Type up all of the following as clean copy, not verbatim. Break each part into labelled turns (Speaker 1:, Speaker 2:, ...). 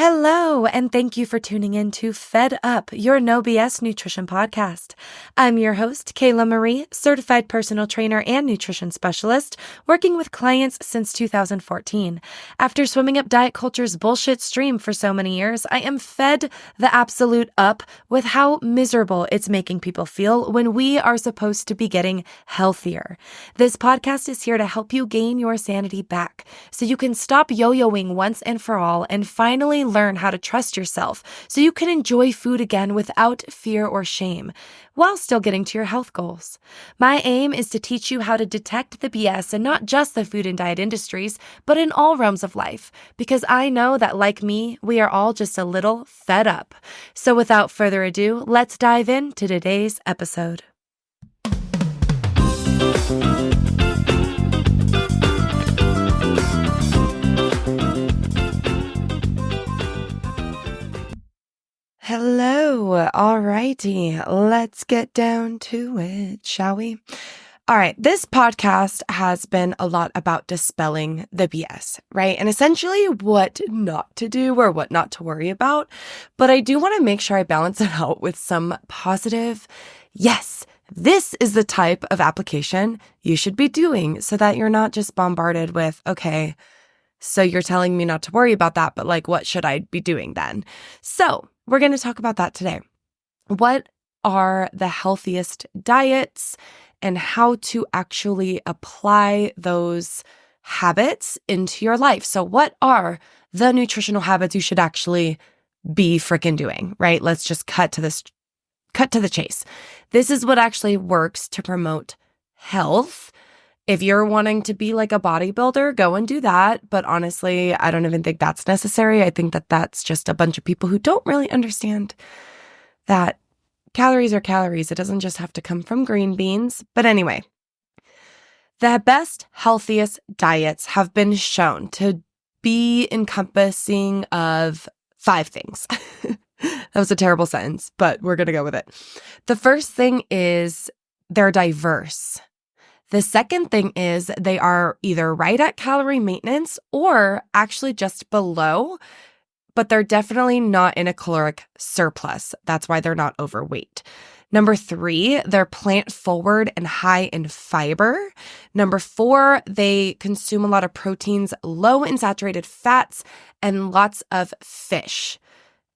Speaker 1: Hello, and thank you for tuning in to Fed Up, your no BS nutrition podcast. I'm your host, Kayla Marie, certified personal trainer and nutrition specialist, working with clients since 2014. After swimming up diet culture's bullshit stream for so many years, I am fed the absolute up with how miserable it's making people feel when we are supposed to be getting healthier. This podcast is here to help you gain your sanity back so you can stop yo-yoing once and for all and finally learn how to trust yourself so you can enjoy food again without fear or shame while still getting to your health goals. My aim is to teach you how to detect the BS in not just the food and diet industries, but in all realms of life, because I know that, like me, we are all just a little fed up. So without further ado, let's dive into today's episode. Hello. Alrighty. Let's get down to it, shall we? All right. This podcast has been a lot about dispelling the BS, right? And essentially what not to do or what not to worry about. But I do want to make sure I balance it out with some positive, yes, this is the type of application you should be doing so that you're not just bombarded with, okay, so you're telling me not to worry about that, but like, what should I be doing then? So we're going to talk about that today. What are the healthiest diets and how to actually apply those habits into your life? So what are the nutritional habits you should actually be freaking doing, right? Let's just cut to the chase. This is what actually works to promote health. If you're wanting to be like a bodybuilder, go and do that. But honestly, I don't even think that's necessary. I think that that's just a bunch of people who don't really understand that calories are calories. It doesn't just have to come from green beans. But anyway, the best, healthiest diets have been shown to be encompassing of 5 things. That was a terrible sentence, but we're going to go with it. The first thing is they're diverse. The second thing is they are either right at calorie maintenance or actually just below, but they're definitely not in a caloric surplus. That's why they're not overweight. Number 3, they're plant forward and high in fiber. Number 4, they consume a lot of proteins, low in saturated fats, and lots of fish.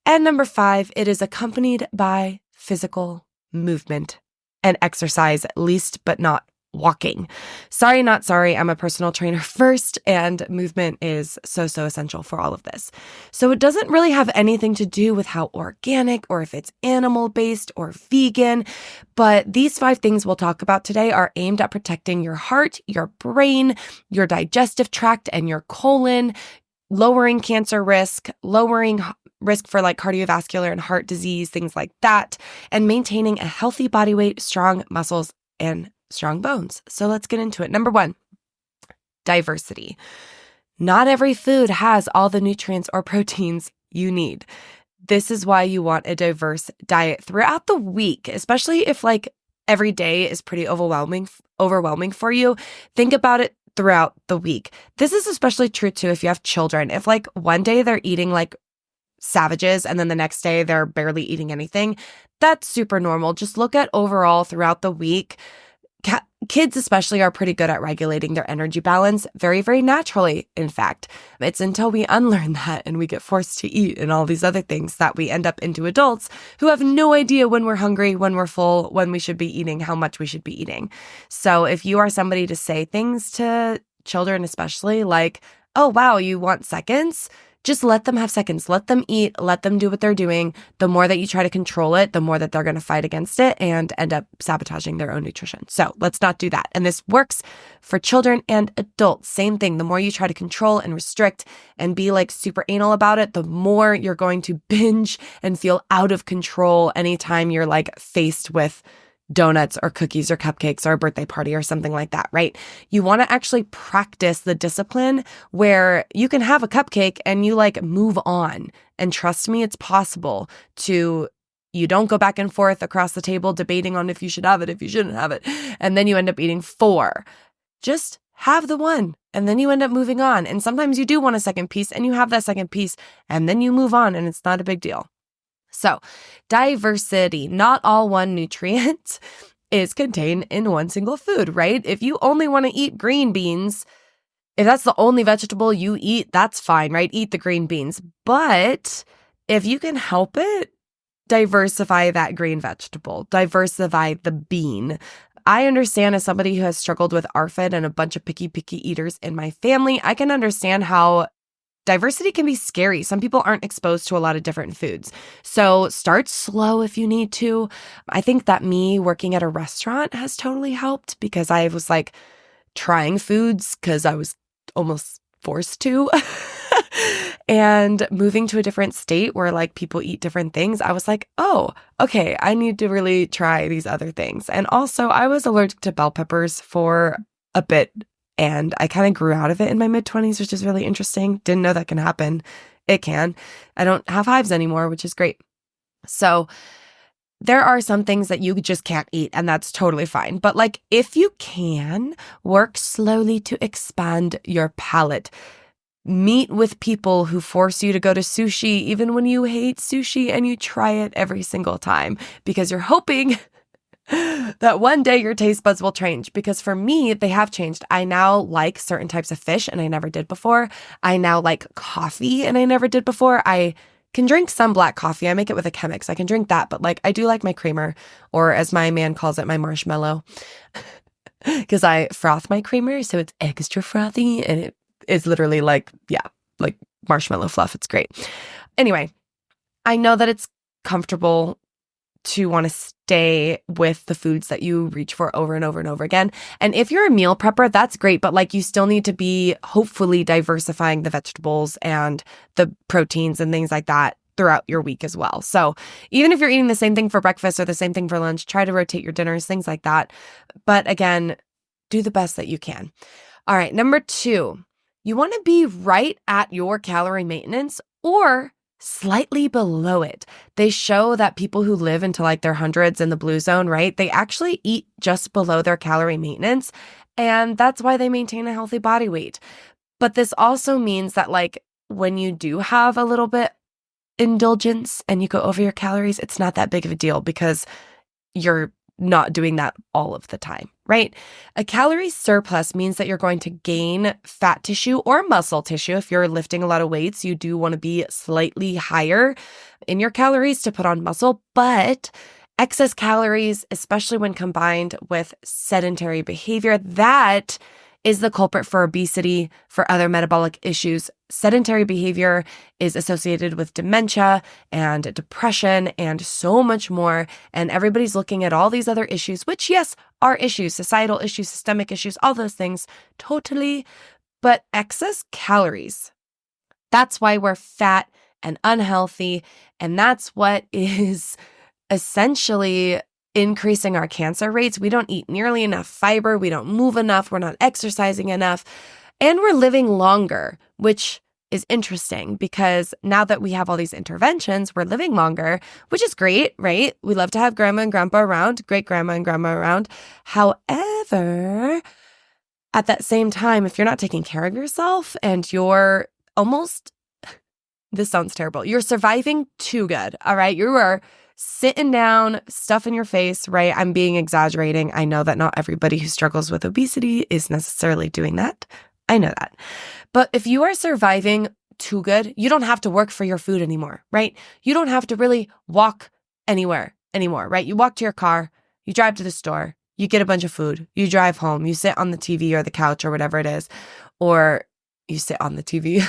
Speaker 1: And number 5, it is accompanied by physical movement and exercise, at least but not walking. Sorry, not sorry. I'm a personal trainer first, and movement is so essential for all of this. So it doesn't really have anything to do with how organic or if it's animal-based or vegan, but these 5 things we'll talk about today are aimed at protecting your heart, your brain, your digestive tract, and your colon, lowering cancer risk, lowering risk for like cardiovascular and heart disease, things like that, and maintaining a healthy body weight, strong muscles, and strong bones. So let's get into it. Number 1, diversity. Not every food has all the nutrients or proteins you need. This is why you want a diverse diet throughout the week, especially if like every day is pretty overwhelming for you. Think about it throughout the week. This is especially true too if you have children. If like one day they're eating like savages and then the next day they're barely eating anything, that's super normal. Just look at overall throughout the week. Kids especially are pretty good at regulating their energy balance very naturally. In fact, it's until we unlearn that and we get forced to eat and all these other things that we end up into adults who have no idea when we're hungry, when we're full, when we should be eating, how much we should be eating. So if you are somebody to say things to children, especially like, oh, wow, you want seconds? Just let them have seconds. Let them eat. Let them do what they're doing. The more that you try to control it, the more that they're going to fight against it and end up sabotaging their own nutrition. So let's not do that. And this works for children and adults. Same thing. The more you try to control and restrict and be like super anal about it, the more you're going to binge and feel out of control anytime you're like faced with donuts or cookies or cupcakes or a birthday party or something like that, right? You want to actually practice the discipline where you can have a cupcake and you like move on. And trust me, it's possible to, you don't go back and forth across the table debating on if you should have it, if you shouldn't have it. And then you end up eating 4. Just have the one and then you end up moving on. And sometimes you do want a second piece and you have that second piece and then you move on and it's not a big deal. So, diversity, not all one nutrient is contained in one single food, right? If you only want to eat green beans, if that's the only vegetable you eat, that's fine, right? Eat the green beans. But if you can help it, diversify that green vegetable, diversify the bean. I understand, as somebody who has struggled with ARFID and a bunch of picky eaters in my family, I can understand how diversity can be scary. Some people aren't exposed to a lot of different foods. So start slow if you need to. I think that me working at a restaurant has totally helped because I was like trying foods because I was almost forced to. And moving to a different state where like people eat different things, I was like, oh, okay, I need to really try these other things. And also I was allergic to bell peppers for a bit. And I kind of grew out of it in my mid-20s, which is really interesting. Didn't know that can happen. It can. I don't have hives anymore, which is great. So there are some things that you just can't eat, and that's totally fine. But like, if you can, work slowly to expand your palate. Meet with people who force you to go to sushi, even when you hate sushi, and you try it every single time because you're hoping that one day your taste buds will change. Because for me, they have changed. I now like certain types of fish and I never did before. I now like coffee and I never did before. I can drink some black coffee. I make it with a Chemex. I can drink that, but like I do like my creamer, or as my man calls it, my marshmallow, because I froth my creamer so it's extra frothy and it is literally like, yeah, like marshmallow fluff. It's great. Anyway, I know that it's comfortable to want to stay with the foods that you reach for over and over and over again. And if you're a meal prepper, that's great, but like you still need to be hopefully diversifying the vegetables and the proteins and things like that throughout your week as well. So even if you're eating the same thing for breakfast or the same thing for lunch, try to rotate your dinners, things like that. But again, do the best that you can. All right, number 2, you want to be right at your calorie maintenance or slightly below it. They show that people who live into like their hundreds in the blue zone, right? They actually eat just below their calorie maintenance. And that's why they maintain a healthy body weight. But this also means that like when you do have a little bit indulgence and you go over your calories, it's not that big of a deal because you're not doing that all of the time, right? A calorie surplus means that you're going to gain fat tissue or muscle tissue. If you're lifting a lot of weights, you do want to be slightly higher in your calories to put on muscle, but excess calories, especially when combined with sedentary behavior, that is the culprit for obesity, for other metabolic issues. Sedentary behavior is associated with dementia and depression and so much more. And everybody's looking at all these other issues, which, yes, are issues, societal issues, systemic issues, all those things, totally. But excess calories, that's why we're fat and unhealthy. And that's what is essentially increasing our cancer rates. We don't eat nearly enough fiber. We don't move enough. We're not exercising enough. And we're living longer, which is interesting because now that we have all these interventions, we're living longer, which is great, right? We love to have grandma and grandpa around, great grandma and grandma around. However, at that same time, if you're not taking care of yourself and you're almost, this sounds terrible, you're surviving too good, all right? You are sitting down, stuff in your face, right? I'm being exaggerating. I know that not everybody who struggles with obesity is necessarily doing that. I know that. But if you are surviving too good, you don't have to work for your food anymore, right? You don't have to really walk anywhere anymore, right? You walk to your car, you drive to the store, you get a bunch of food, you drive home, you sit on the TV or the couch or whatever it is, or you sit on the TV.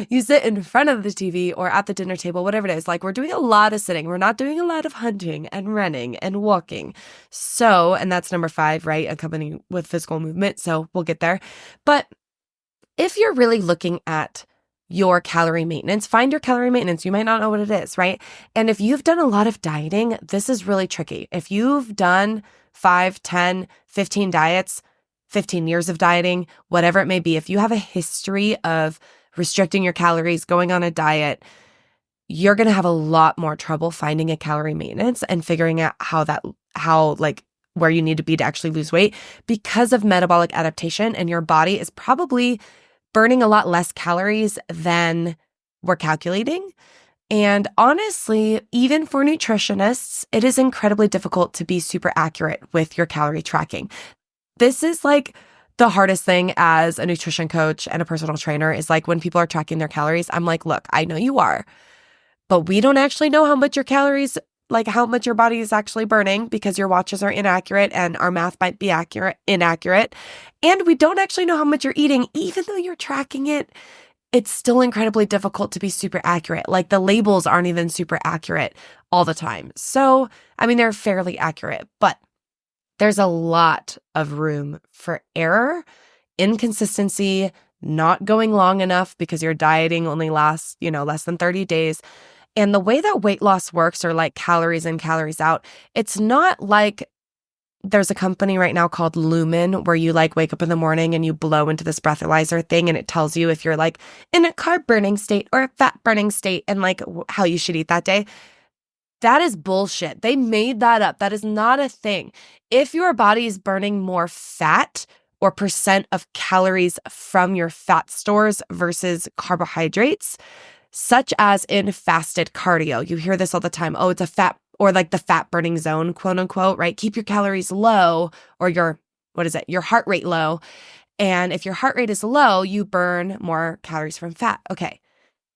Speaker 1: You sit in front of the TV or at the dinner table, whatever it is. Like, we're doing a lot of sitting. We're not doing a lot of hunting and running and walking. So, and that's number 5, right? Accompanying with physical movement. So we'll get there. But if you're really looking at your calorie maintenance, find your calorie maintenance. You might not know what it is, right? And if you've done a lot of dieting, this is really tricky. If you've done 5, 10, 15 diets, 15 years of dieting, whatever it may be, if you have a history of restricting your calories, going on a diet, you're going to have a lot more trouble finding a calorie maintenance and figuring out how where you need to be to actually lose weight because of metabolic adaptation, and your body is probably burning a lot less calories than we're calculating. And honestly, even for nutritionists, it is incredibly difficult to be super accurate with your calorie tracking. This is like the hardest thing as a nutrition coach and a personal trainer is like when people are tracking their calories, I'm like, look, I know you are, but we don't actually know how much your calories, like how much your body is actually burning because your watches are inaccurate and our math might be inaccurate. And we don't actually know how much you're eating, even though you're tracking it. It's still incredibly difficult to be super accurate. Like the labels aren't even super accurate all the time. So, I mean, they're fairly accurate, but there's a lot of room for error, inconsistency, not going long enough because your dieting only lasts, less than 30 days. And the way that weight loss works, or like calories in, calories out, it's not like there's a company right now called Lumen where you like wake up in the morning and you blow into this breathalyzer thing and it tells you if you're like in a carb burning state or a fat burning state and like how you should eat that day. That is bullshit. They made that up. That is not a thing. If your body is burning more fat or percent of calories from your fat stores versus carbohydrates, such as in fasted cardio, you hear this all the time. Oh, it's a fat or like the fat burning zone, quote unquote, right? Keep your calories low or your heart rate low. And if your heart rate is low, you burn more calories from fat. Okay.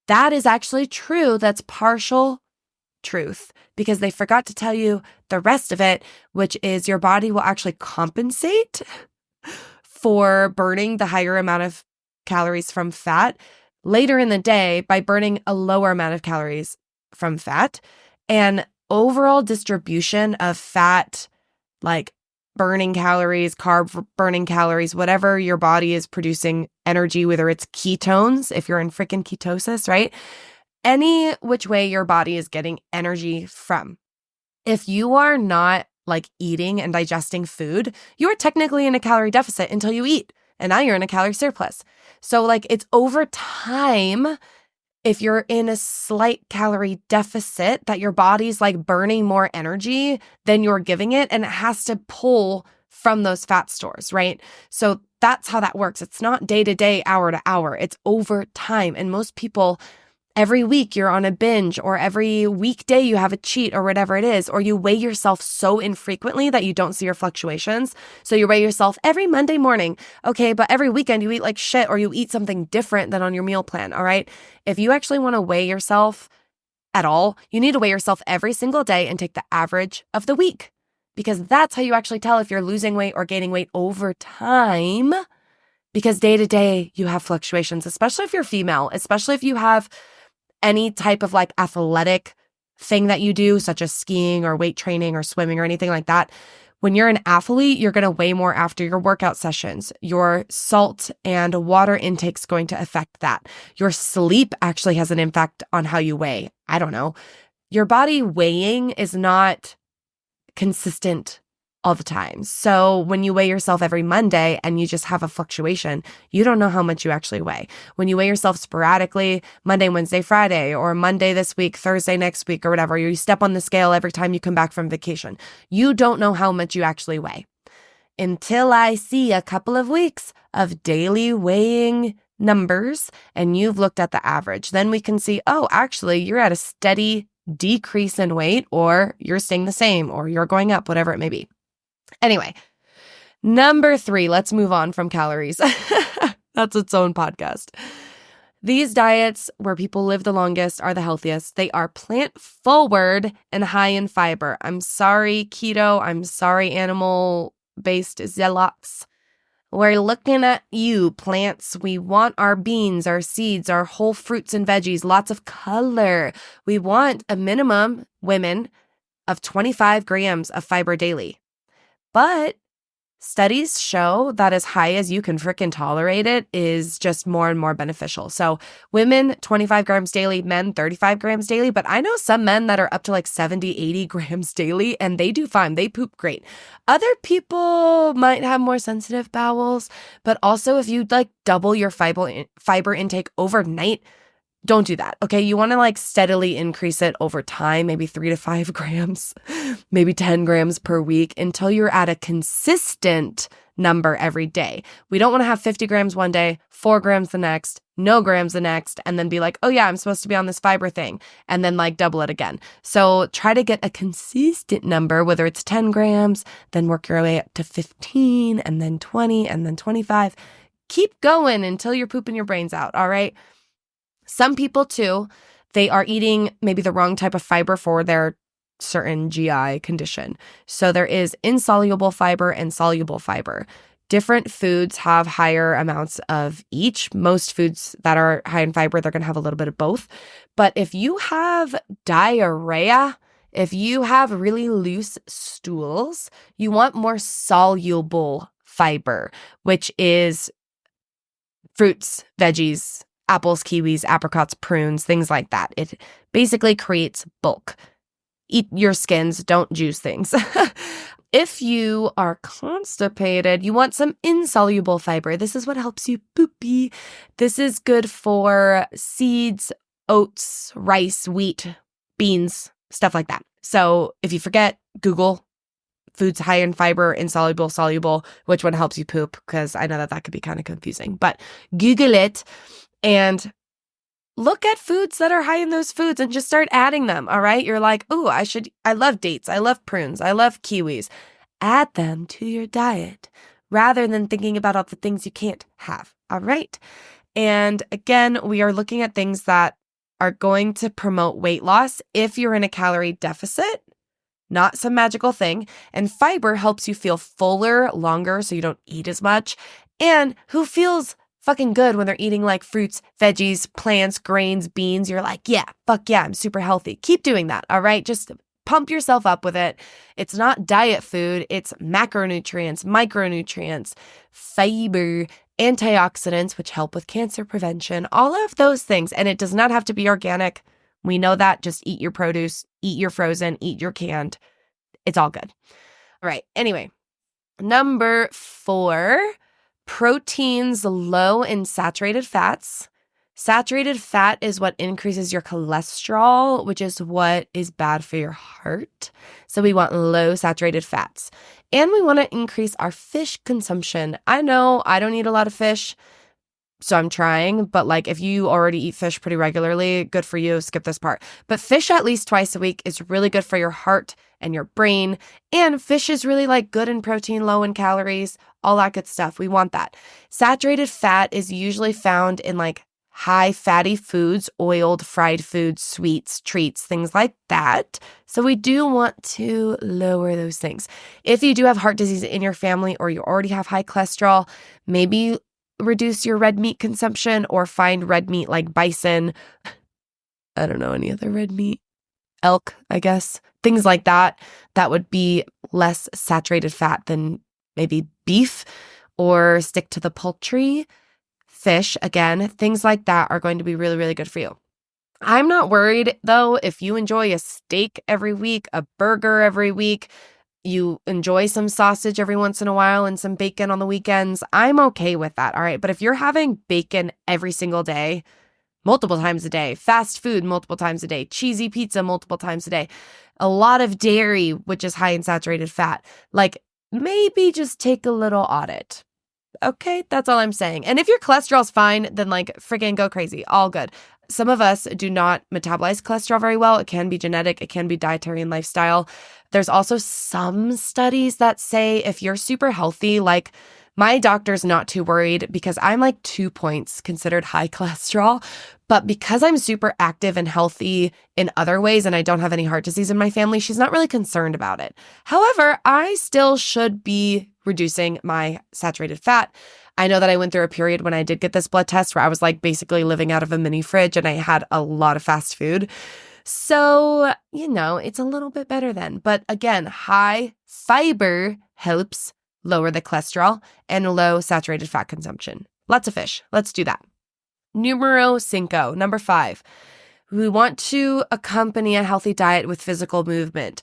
Speaker 1: That is actually true. That's partial truth because they forgot to tell you the rest of it, which is your body will actually compensate for burning the higher amount of calories from fat later in the day by burning a lower amount of calories from fat. And overall distribution of fat, like burning calories, carb burning calories, whatever your body is producing energy, whether it's ketones, if you're in freaking ketosis, right? Any which way your body is getting energy from. If you are not like eating and digesting food, you are technically in a calorie deficit until you eat. And now you're in a calorie surplus. So like it's over time, if you're in a slight calorie deficit, that your body's like burning more energy than you're giving it, and it has to pull from those fat stores, right? So that's how that works. It's not day to day, hour to hour. It's over time. And most people, every week you're on a binge, or every weekday you have a cheat or whatever it is, or you weigh yourself so infrequently that you don't see your fluctuations. So you weigh yourself every Monday morning. Okay, but every weekend you eat like shit or you eat something different than on your meal plan, all right? If you actually want to weigh yourself at all, you need to weigh yourself every single day and take the average of the week, because that's how you actually tell if you're losing weight or gaining weight over time. Because day to day you have fluctuations, especially if you're female, especially if you have any type of like athletic thing that you do, such as skiing or weight training or swimming or anything like that. When you're an athlete, you're going to weigh more after your workout sessions. Your salt and water intake is going to affect that. Your sleep actually has an impact on how you weigh. I don't know. Your body weighing is not consistent all the time. So when you weigh yourself every Monday and you just have a fluctuation, you don't know how much you actually weigh. When you weigh yourself sporadically, Monday, Wednesday, Friday, or Monday this week, Thursday next week, or whatever, you step on the scale every time you come back from vacation, you don't know how much you actually weigh. Until I see a couple of weeks of daily weighing numbers and you've looked at the average, then we can see, oh, actually, you're at a steady decrease in weight, or you're staying the same, or you're going up, whatever it may be. Anyway, number 3, let's move on from calories. That's its own podcast. These diets where people live the longest are the healthiest. They are plant forward and high in fiber. I'm sorry, keto. I'm sorry, animal-based zealots. We're looking at you, plants. We want our beans, our seeds, our whole fruits and veggies, lots of color. We want a minimum, women, of 25 grams of fiber daily. But studies show that as high as you can frickin' tolerate it is just more and more beneficial. So women, 25 grams daily, men, 35 grams daily. But I know some men that are up to like 70, 80 grams daily, and they do fine. They poop great. Other people might have more sensitive bowels, but also if you like double your fiber intake overnight, Don't do that. Okay. You want to like steadily increase it over time, maybe 3 to 5 grams, maybe 10 grams per week until you're at a consistent number every day. We don't want to have 50 grams one day, 4 grams the next, no grams the next, and then be like, oh yeah, I'm supposed to be on this fiber thing, and then like double it again. So try to get a consistent number, whether it's 10 grams, then work your way up to 15, and then 20, and then 25. Keep going until you're pooping your brains out, all right? Some people too, they are eating maybe the wrong type of fiber for their certain GI condition. So there is insoluble fiber and soluble fiber. Different foods have higher amounts of each. Most foods that are high in fiber, they're going to have a little bit of both. But if you have diarrhea, if you have really loose stools, you want more soluble fiber, which is fruits, veggies, apples, kiwis, apricots, prunes, things like that. It basically creates bulk. Eat your skins, don't juice things. If you are constipated, you want some insoluble fiber. This is what helps you poopy. This is good for seeds, oats, rice, wheat, beans, stuff like that. So if you forget, Google foods high in fiber, insoluble, soluble, which one helps you poop? Because I know that could be kind of confusing. But Google it and look at foods that are high in those foods and just start adding them, all right? You're like, oh, I love dates. I love prunes. I love kiwis. Add them to your diet rather than thinking about all the things you can't have, all right? And again, we are looking at things that are going to promote weight loss if you're in a calorie deficit, not some magical thing. And fiber helps you feel fuller longer so you don't eat as much. And who feels fucking good when they're eating like fruits, veggies, plants, grains, beans? You're like, yeah, fuck yeah, I'm super healthy. Keep doing that, all right? Just pump yourself up with it. It's not diet food. It's macronutrients, micronutrients, fiber, antioxidants, which help with cancer prevention, all of those things. And it does not have to be organic. We know that. Just eat your produce, eat your frozen, eat your canned. It's all good. All right. Anyway, number 4, proteins low in saturated fats. Saturated fat is what increases your cholesterol, which is what is bad for your heart. So we want low saturated fats. And we want to increase our fish consumption. I know I don't eat a lot of fish, so I'm trying, but like if you already eat fish pretty regularly, good for you, skip this part. But fish at least twice a week is really good for your heart and your brain. And fish is really like good in protein, low in calories, all that good stuff. We want that. Saturated fat is usually found in like high fatty foods, oiled, fried foods, sweets, treats, things like that. So we do want to lower those things. If you do have heart disease in your family or you already have high cholesterol, maybe reduce your red meat consumption or find red meat like bison. I don't know any other red meat. Elk, I guess. Things like that. That would be less saturated fat than maybe beef, or stick to the poultry. Fish, again, things like that are going to be really, really good for you. I'm not worried, though, if you enjoy a steak every week, a burger every week, you enjoy some sausage every once in a while and some bacon on the weekends. I'm okay with that, all right? But if you're having bacon every single day, multiple times a day, fast food multiple times a day, cheesy pizza multiple times a day, a lot of dairy, which is high in saturated fat, like maybe just take a little audit. Okay, that's all I'm saying. And if your cholesterol's fine, then like freaking go crazy. All good. Some of us do not metabolize cholesterol very well. It can be genetic. It can be dietary and lifestyle. There's also some studies that say if you're super healthy, like my doctor's not too worried because I'm like 2 points considered high cholesterol. But because I'm super active and healthy in other ways and I don't have any heart disease in my family, she's not really concerned about it. However, I still should be reducing my saturated fat. I know that I went through a period when I did get this blood test where I was like basically living out of a mini fridge and I had a lot of fast food. So, it's a little bit better then. But again, high fiber helps lower the cholesterol and low saturated fat consumption. Lots of fish. Let's do that. Numero 5, number 5. We want to accompany a healthy diet with physical movement.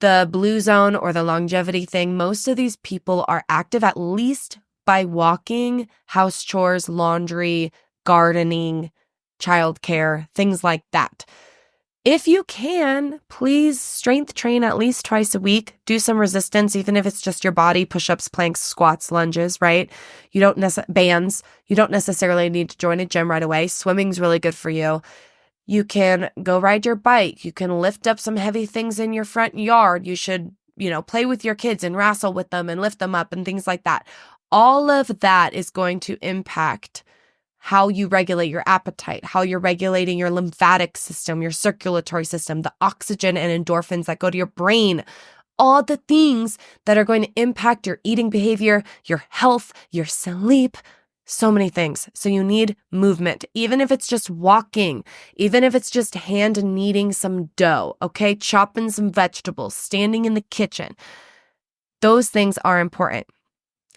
Speaker 1: The blue zone or the longevity thing, most of these people are active at least by walking, house chores, laundry, gardening, childcare, things like that. If you can, please strength train at least twice a week. Do some resistance, even if it's just your body, push-ups, planks, squats, lunges, right? Bands. You don't necessarily need to join a gym right away. Swimming's really good for you. You can go ride your bike. You can lift up some heavy things in your front yard. You should, play with your kids and wrestle with them and lift them up and things like that. All of that is going to impact how you regulate your appetite, how you're regulating your lymphatic system, your circulatory system, the oxygen and endorphins that go to your brain, all the things that are going to impact your eating behavior, your health, your sleep, so many things. So you need movement, even if it's just walking, even if it's just hand kneading some dough, okay? Chopping some vegetables, standing in the kitchen. Those things are important.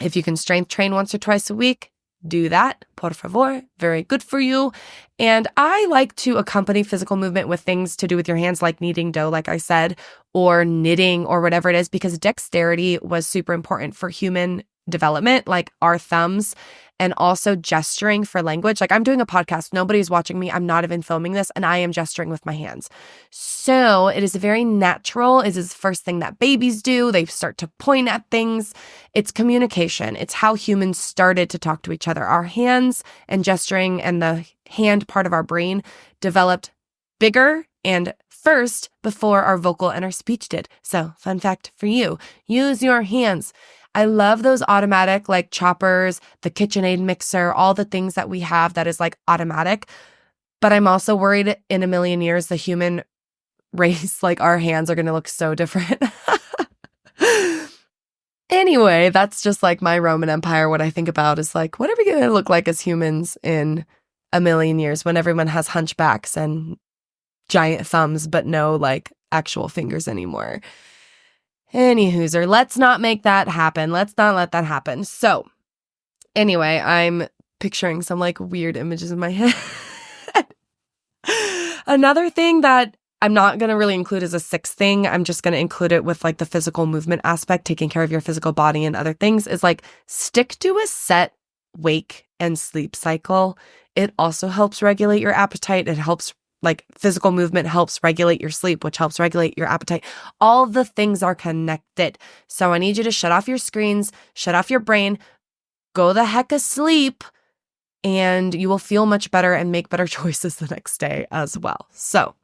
Speaker 1: If you can strength train once or twice a week, do that, por favor. Very good for you. And I like to accompany physical movement with things to do with your hands, like kneading dough, like I said, or knitting or whatever it is, because dexterity was super important for human development, like our thumbs, and also gesturing for language. Like I'm doing a podcast, nobody's watching me, I'm not even filming this, and I am gesturing with my hands. So it is very natural. It is the first thing that babies do. They start to point at things. It's communication. It's how humans started to talk to each other. Our hands and gesturing and the hand part of our brain developed bigger and first before our vocal and our speech did. So fun fact for you, use your hands. I love those automatic like choppers, the KitchenAid mixer, all the things that we have that is like automatic. But I'm also worried in a million years, the human race, like our hands are going to look so different. Anyway, that's just like my Roman Empire. What I think about is like, what are we going to look like as humans in a million years when everyone has hunchbacks and giant thumbs, but no like actual fingers anymore? Anywhooser, let's not make that happen. Let's not let that happen. So anyway, I'm picturing some like weird images in my head. Another thing that I'm not going to really include as a sixth thing, I'm just going to include it with like the physical movement aspect, taking care of your physical body and other things, is like stick to a set wake and sleep cycle. It also helps regulate your appetite. It helps like physical movement helps regulate your sleep, which helps regulate your appetite. All the things are connected. So I need you to shut off your screens, shut off your brain, go the heck asleep, and you will feel much better and make better choices the next day as well. So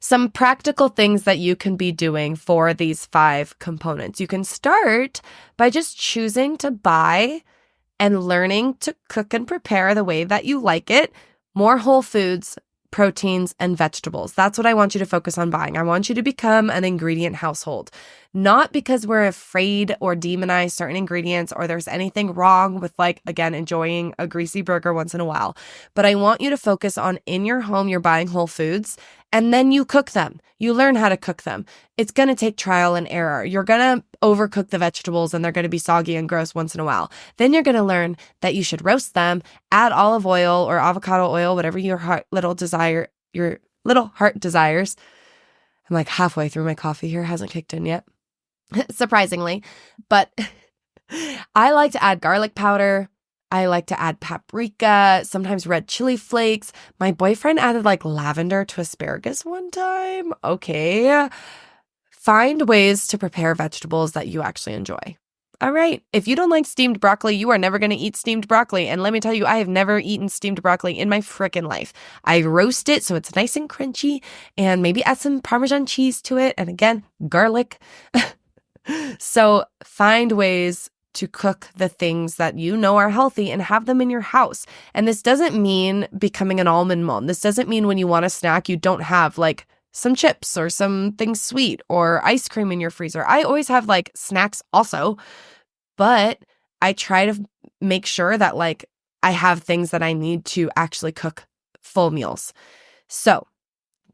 Speaker 1: some practical things that you can be doing for these 5 components. You can start by just choosing to buy and learning to cook and prepare the way that you like it. More whole foods, proteins, and vegetables. That's what I want you to focus on buying. I want you to become an ingredient household. Not because we're afraid or demonize certain ingredients or there's anything wrong with like, again, enjoying a greasy burger once in a while. But I want you to focus on in your home, you're buying whole foods and then you cook them. You learn how to cook them. It's going to take trial and error. You're going to overcook the vegetables and they're going to be soggy and gross once in a while. Then you're going to learn that you should roast them, add olive oil or avocado oil, whatever your little heart desires. I'm like halfway through my coffee here, hasn't kicked in yet. Surprisingly, but I like to add garlic powder. I like to add paprika, sometimes red chili flakes. My boyfriend added like lavender to asparagus one time. Okay. Find ways to prepare vegetables that you actually enjoy. All right. If you don't like steamed broccoli, you are never going to eat steamed broccoli. And let me tell you, I have never eaten steamed broccoli in my frickin' life. I roast it so it's nice and crunchy and maybe add some Parmesan cheese to it. And again, garlic. So find ways to cook the things that you know are healthy and have them in your house. And this doesn't mean becoming an almond mom. This doesn't mean when you want a snack, you don't have like some chips or something sweet or ice cream in your freezer. I always have like snacks also, but I try to make sure that like I have things that I need to actually cook full meals. So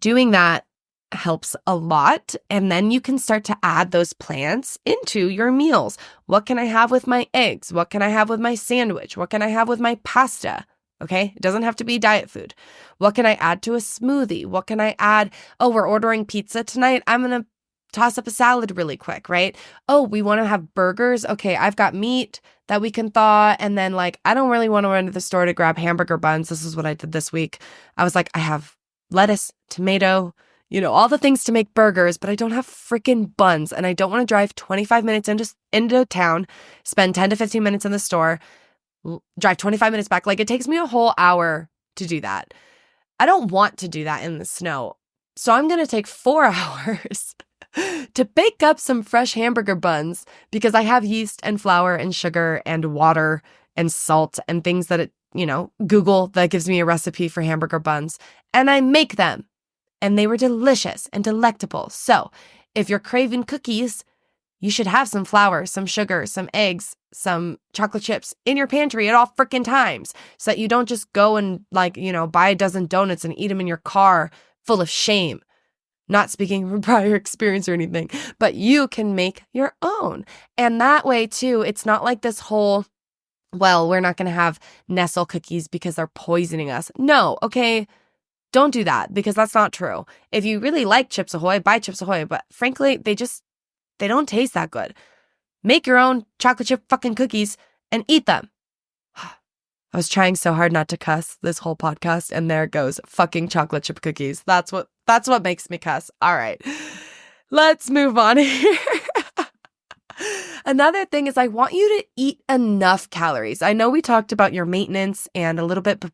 Speaker 1: doing that helps a lot. And then you can start to add those plants into your meals. What can I have with my eggs? What can I have with my sandwich? What can I have with my pasta? Okay. It doesn't have to be diet food. What can I add to a smoothie? What can I add? Oh, we're ordering pizza tonight. I'm going to toss up a salad really quick, right? Oh, we want to have burgers. Okay, I've got meat that we can thaw. And then like, I don't really want to run to the store to grab hamburger buns. This is what I did this week. I was like, I have lettuce, tomato, all the things to make burgers, but I don't have freaking buns. And I don't want to drive 25 minutes into town, spend 10 to 15 minutes in the store, drive 25 minutes back. Like it takes me a whole hour to do that. I don't want to do that in the snow. So I'm going to take 4 hours to bake up some fresh hamburger buns because I have yeast and flour and sugar and water and salt and things that Google that gives me a recipe for hamburger buns. And I make them. And they were delicious and delectable. So if you're craving cookies, you should have some flour, some sugar, some eggs, some chocolate chips in your pantry at all freaking times so that you don't just go and buy a dozen donuts and eat them in your car full of shame. Not speaking from prior experience or anything, but you can make your own. And that way too, it's not like this whole, well, we're not going to have Nestle cookies because they're poisoning us. No, okay. Don't do that because that's not true. If you really like Chips Ahoy, buy Chips Ahoy. But frankly, they don't taste that good. Make your own chocolate chip fucking cookies and eat them. I was trying so hard not to cuss this whole podcast, and there it goes, fucking chocolate chip cookies. That's what makes me cuss. All right, let's move on here. Another thing is I want you to eat enough calories. I know we talked about your maintenance and a little bit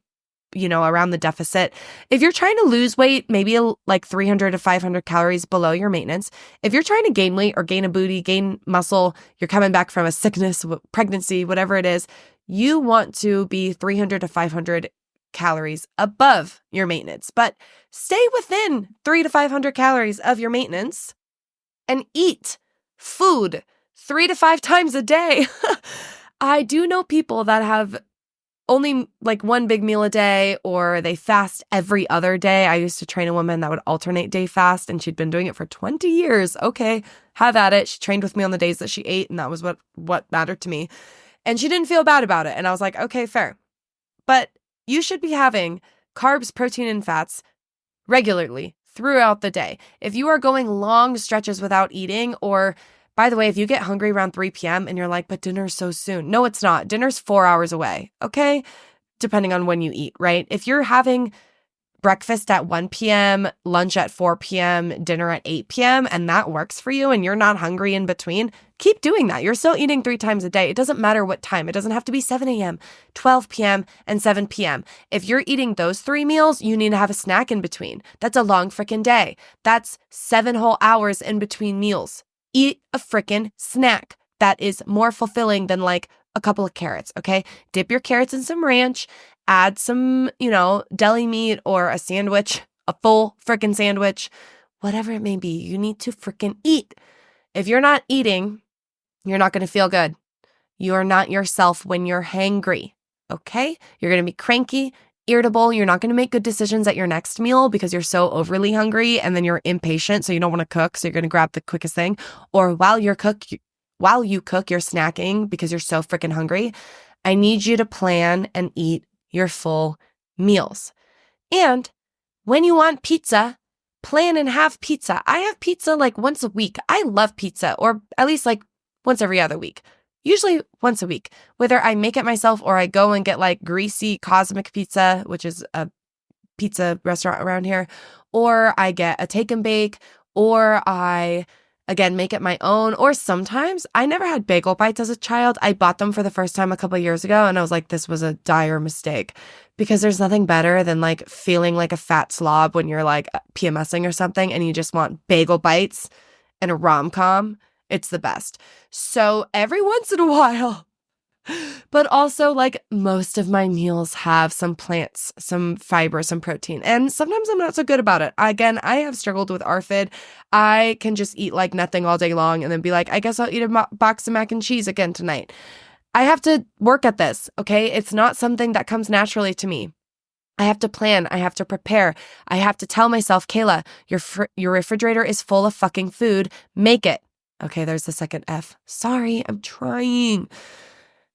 Speaker 1: around the deficit. If you're trying to lose weight, maybe like 300 to 500 calories below your maintenance. If you're trying to gain weight or gain a booty, gain muscle, you're coming back from a sickness, pregnancy, whatever it is, you want to be 300 to 500 calories above your maintenance. But stay within 300 to 500 calories of your maintenance and eat food 3 to 5 times a day. I do know people that have only like one big meal a day, or they fast every other day. I used to train a woman that would alternate day fast, and she'd been doing it for 20 years. Okay, have at it. She trained with me on the days that she ate, and that was what mattered to me. And she didn't feel bad about it. And I was like, okay, fair. But you should be having carbs, protein, and fats regularly throughout the day. If you are going long stretches without eating, or by the way, if you get hungry around 3 p.m. and you're like, but dinner's so soon. No, it's not. Dinner's 4 hours away, okay? Depending on when you eat, right? If you're having breakfast at 1 p.m., lunch at 4 p.m., dinner at 8 p.m., and that works for you and you're not hungry in between, keep doing that. You're still eating 3 times a day. It doesn't matter what time. It doesn't have to be 7 a.m., 12 p.m., and 7 p.m. If you're eating those 3 meals, you need to have a snack in between. That's a long freaking day. That's 7 whole hours in between meals. Eat a freaking snack. That is more fulfilling than like a couple of carrots, okay? Dip your carrots in some ranch, add some, deli meat or a sandwich, a full freaking sandwich, whatever it may be. You need to freaking eat. If you're not eating, you're not going to feel good. You're not yourself when you're hangry, okay? You're going to be cranky, irritable. You're not going to make good decisions at your next meal because you're so overly hungry, and then you're impatient, so you don't want to cook, so you're going to grab the quickest thing. Or while you cook, you're snacking because you're so freaking hungry. I need you to plan and eat your full meals. And when you want pizza, plan and have pizza. I have pizza like once a week. I love pizza, or at least like once every other week. Usually once a week, whether I make it myself or I go and get like Greasy Cosmic Pizza, which is a pizza restaurant around here, or I get a take and bake, or I, again, make it my own. Or sometimes I never had bagel bites as a child. I bought them for the first time a couple of years ago, and I was like, this was a dire mistake, because there's nothing better than like feeling like a fat slob when you're like PMSing or something and you just want bagel bites and a rom-com. It's the best. So every once in a while, but also like most of my meals have some plants, some fiber, some protein. And sometimes I'm not so good about it. Again, I have struggled with ARFID. I can just eat like nothing all day long and then be like, I guess I'll eat a box of mac and cheese again tonight. I have to work at this, okay? It's not something that comes naturally to me. I have to plan. I have to prepare. I have to tell myself, Kayla, your refrigerator is full of fucking food. Make it. Okay, there's the second F. Sorry, I'm trying.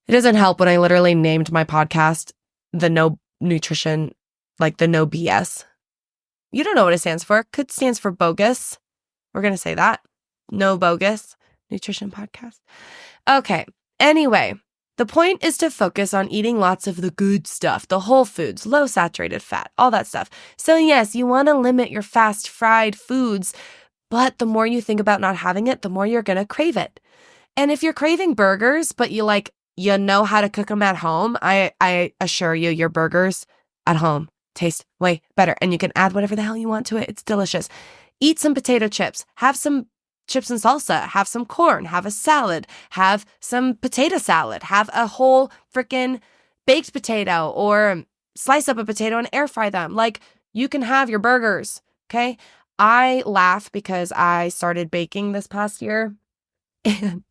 Speaker 1: It doesn't help when I literally named my podcast the No Nutrition, like the No BS. You don't know what it stands for. Could stands for bogus. We're going to say that. no bogus nutrition podcast. Okay. Anyway, the point is to focus on eating lots of the good stuff, the whole foods, low saturated fat, all that stuff. So yes, you want to limit your fast fried foods, but the more you think about not having it, the more you're going to crave it. And if you're craving burgers, but you know how to cook them at home, I assure you, your burgers at home taste way better. And you can add whatever the hell you want to it. It's delicious. Eat some potato chips. Have some chips and salsa. Have some corn. Have a salad. Have some potato salad. Have a whole freaking baked potato or slice up a potato and air fry them. Like, you can have your burgers, okay? I laugh because I started baking this past year. And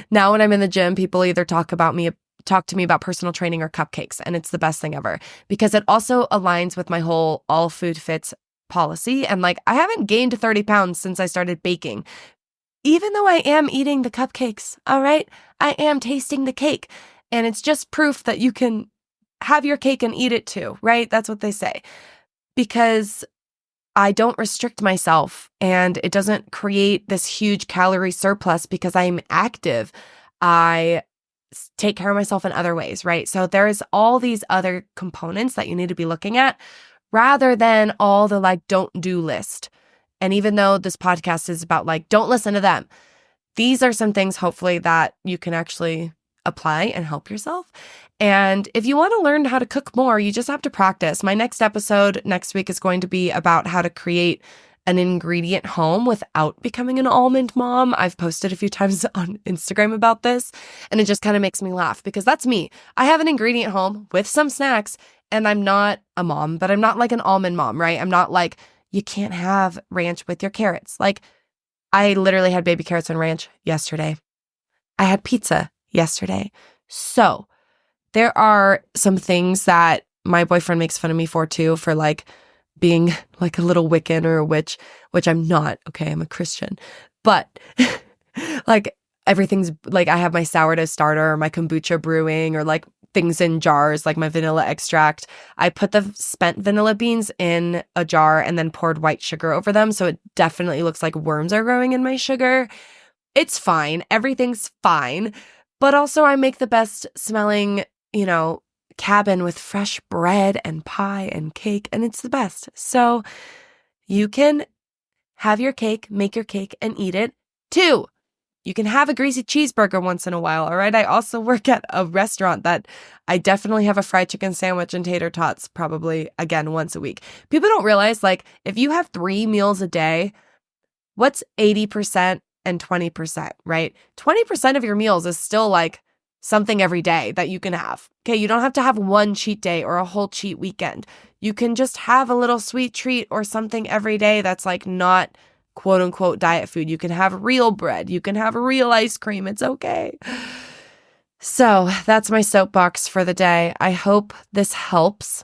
Speaker 1: now when I'm in the gym, people either talk to me about personal training or cupcakes. And it's the best thing ever because it also aligns with my whole all food fits policy. And like, I haven't gained 30 pounds since I started baking, even though I am eating the cupcakes. All right. I am tasting the cake. And it's just proof that you can have your cake and eat it too, right? That's what they say. Because I don't restrict myself and it doesn't create this huge calorie surplus because I'm active. I take care of myself in other ways, right? So there's all these other components that you need to be looking at rather than all the like don't do list. And even though this podcast is about like, don't listen to them, these are some things hopefully that you can actually apply and help yourself. And if you want to learn how to cook more, you just have to practice. My next episode next week is going to be about how to create an ingredient home without becoming an almond mom. I've posted a few times on Instagram about this, and it just kind of makes me laugh because that's me. I have an ingredient home with some snacks, and I'm not a mom, but I'm not like an almond mom, right? I'm not like, you can't have ranch with your carrots. Like, I literally had baby carrots and ranch yesterday. I had pizza yesterday. So there are some things that my boyfriend makes fun of me for too, for like being like a little Wiccan or a witch, which I'm not. Okay, I'm a Christian. But like everything's like, I have my sourdough starter or my kombucha brewing or like things in jars, like my vanilla extract. I put the spent vanilla beans in a jar and then poured white sugar over them. So it definitely looks like worms are growing in my sugar. It's fine. Everything's fine. But also I make the best smelling, cabin with fresh bread and pie and cake, and it's the best. So you can have your cake, make your cake, and eat it. 2, you can have a greasy cheeseburger once in a while, all right? I also work at a restaurant that I definitely have a fried chicken sandwich and tater tots probably, again, once a week. People don't realize, like, if you have 3 meals a day, what's 80% and 20%, right? 20% of your meals is still like something every day that you can have. Okay, you don't have to have one cheat day or a whole cheat weekend. You can just have a little sweet treat or something every day that's like not quote unquote diet food. You can have real bread. You can have real ice cream. It's okay. So that's my soapbox for the day. I hope this helps.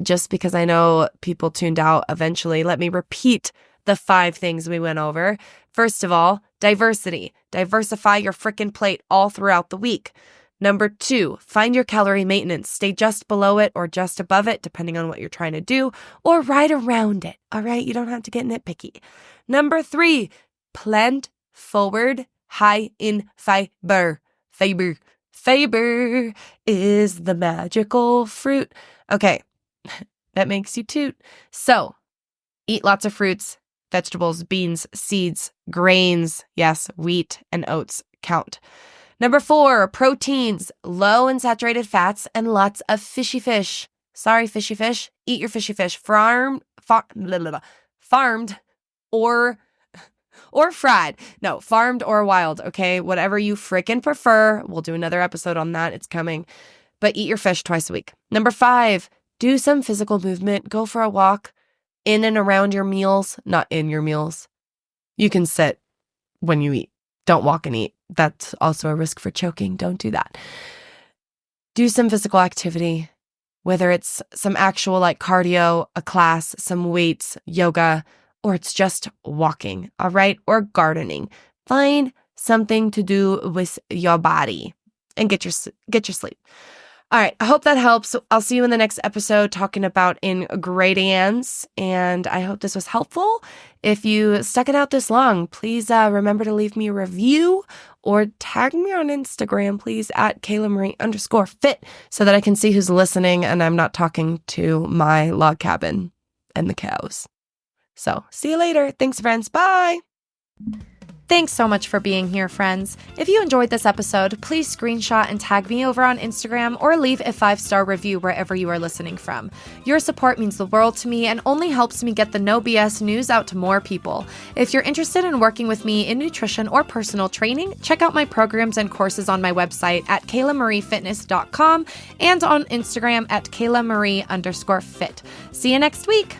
Speaker 1: Just because I know people tuned out eventually, let me repeat the 5 things we went over. First of all, diversity. Diversify your frickin' plate all throughout the week. Number 2, find your calorie maintenance. Stay just below it or just above it, depending on what you're trying to do, or right around it. All right, you don't have to get nitpicky. Number 3, plant forward, high in fiber. Fiber is the magical fruit. Okay, that makes you toot. So, eat lots of fruits, vegetables, beans, seeds, grains. Yes, wheat and oats count. Number 4, proteins, low in saturated fats, and lots of fishy fish. Sorry, fishy fish. Eat your fishy fish. Farmed or fried. No, farmed or wild, okay? Whatever you frickin' prefer. We'll do another episode on that. It's coming. But eat your fish twice a week. Number 5, do some physical movement. Go for a walk in and around your meals, not in your meals. You can sit when you eat. Don't walk and eat. That's also a risk for choking. Don't do that. Do some physical activity, whether it's some actual like cardio, a class, some weights, yoga, or it's just walking, all right? Or gardening. Find something to do with your body and get your sleep. All right. I hope that helps. I'll see you in the next episode talking about ingredients. And I hope this was helpful. If you stuck it out this long, please remember to leave me a review or tag me on Instagram, please, at Kayla Marie _fit so that I can see who's listening and I'm not talking to my log cabin and the cows. So see you later. Thanks, friends. Bye.
Speaker 2: Thanks so much for being here, friends. If you enjoyed this episode, please screenshot and tag me over on Instagram or leave a 5-star review wherever you are listening from. Your support means the world to me and only helps me get the No BS news out to more people. If you're interested in working with me in nutrition or personal training, check out my programs and courses on my website at kaylamariefitness.com and on Instagram at kaylamarie_fit. See you next week.